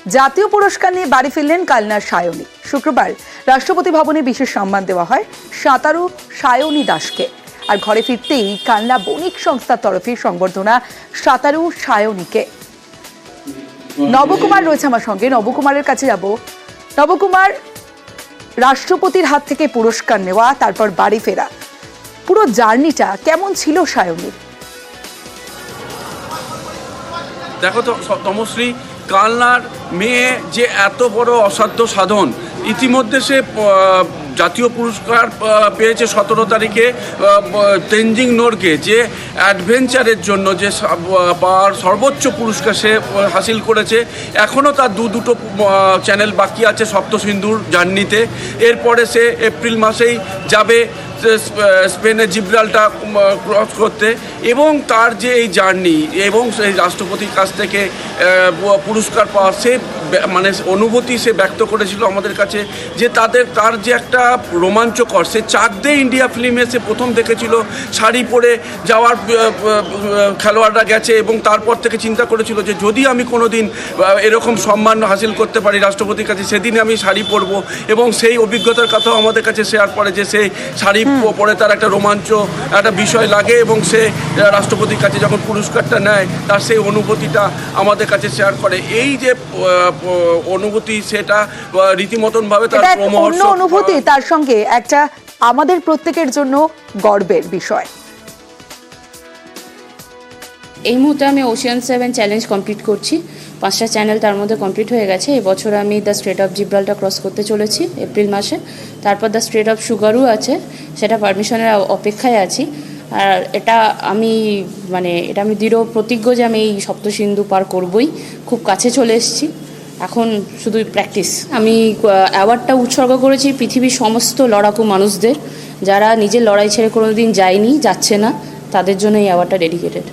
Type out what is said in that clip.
জাতীয় পুরস্কার নিয়ে বাড়ি ফিরলেন কালনার সায়নী। শুক্রবার রাষ্ট্রপতি ভবনে বিশেষ সম্মান দেওয়া হয় সাঁতারু সায়নী দাসকে। আর ঘরে ফিরতেই কালনা বণিক সংস্থার তরফে সংবর্ধনা সাঁতারু সায়নীকে। নবকুমার রয়েছে আমার সঙ্গে, নবকুমারের কাছে যাব। নবকুমার, রাষ্ট্রপতির হাত থেকে পুরস্কার নেওয়া, তারপর বাড়ি ফেরা, পুরো জার্নিটা কেমন ছিল সায়নীর? দেখো তো তমশ্রী, কালনার মেয়ে যে এত বড় অসাধ্য সাধন, ইতিমধ্যে সে জাতীয় পুরস্কার পেয়েছে 17 তারিখে তেনজিং নোরগে, যে অ্যাডভেঞ্চারের জন্য যে পাওয়ার সর্বোচ্চ পুরস্কার সে হাসিল করেছে। এখনও তার দুটো চ্যানেল বাকি আছে সপ্তসিন্ধুর জার্নিতে। এরপরে সে এপ্রিল মাসেই যাবে স্পেনের জিব্রাল্টার ক্রস করতে, এবং তার যে এই জার্নি এবং সেই রাষ্ট্রপতির কাছ থেকে পুরস্কার পাওয়া, সে মানে অনুভূতি সে ব্যক্ত করেছিল আমাদের কাছে, যে তার যে একটা রোমাঞ্চকর, সে চাক দে ইন্ডিয়া ফিল্মে সে প্রথম দেখেছিল শাড়ি পরে যাওয়ার খেলোয়াড়রা গেছে, এবং তারপর থেকে চিন্তা করেছিল যে যদি আমি কোনো দিন এরকম সম্মান হাসিল করতে পারি রাষ্ট্রপতির কাছে, সেদিনে আমি শাড়ি পরবো। এবং সেই অভিজ্ঞতার কথাও আমাদের কাছে শেয়ার করে, যে সে শাড়ি পরে তার একটা রোমাঞ্চ একটা বিষয় লাগে, এবং সে রাষ্ট্রপতির কাছে যখন পুরস্কারটা নেয় তার সেই অনুভূতিটা আমাদের কাছে শেয়ার করে। এই যে অনুভূতি, সেটা রীতিমতনভাবে তার অন্য অনুভূতি, তার সঙ্গে একটা আমাদের প্রত্যেকের জন্য গর্বের বিষয়। এই মুহূর্তে আমি ওশিয়ান 7 চ্যালেঞ্জ কমপ্লিট করছি। 5টা চ্যানেল তার মধ্যে কমপ্লিট হয়ে গেছে। এবছর আমি the strait of Gibraltar cross করতে চলেছি এপ্রিল মাসে। তারপর দ্য স্ট্রেট অফ সুগারও আছে, সেটা পারমিশনের অপেক্ষায় আছি। আর এটা আমি দৃঢ় প্রতিজ্ঞ যে আমি এই সপ্তসিন্ধু পার করবই। খুব কাছে চলে এসেছি, এখন শুধু প্র্যাকটিস। আমি অ্যাওয়ার্ডটা উৎসর্গ করেছি পৃথিবীর সমস্ত লড়াকু মানুষদের, যারা নিজের লড়াই ছেড়ে কোনো দিন যায়নি, যাচ্ছে না, তাদের জন্য এই অ্যাওয়ার্ডটা ডেডিকেটেড।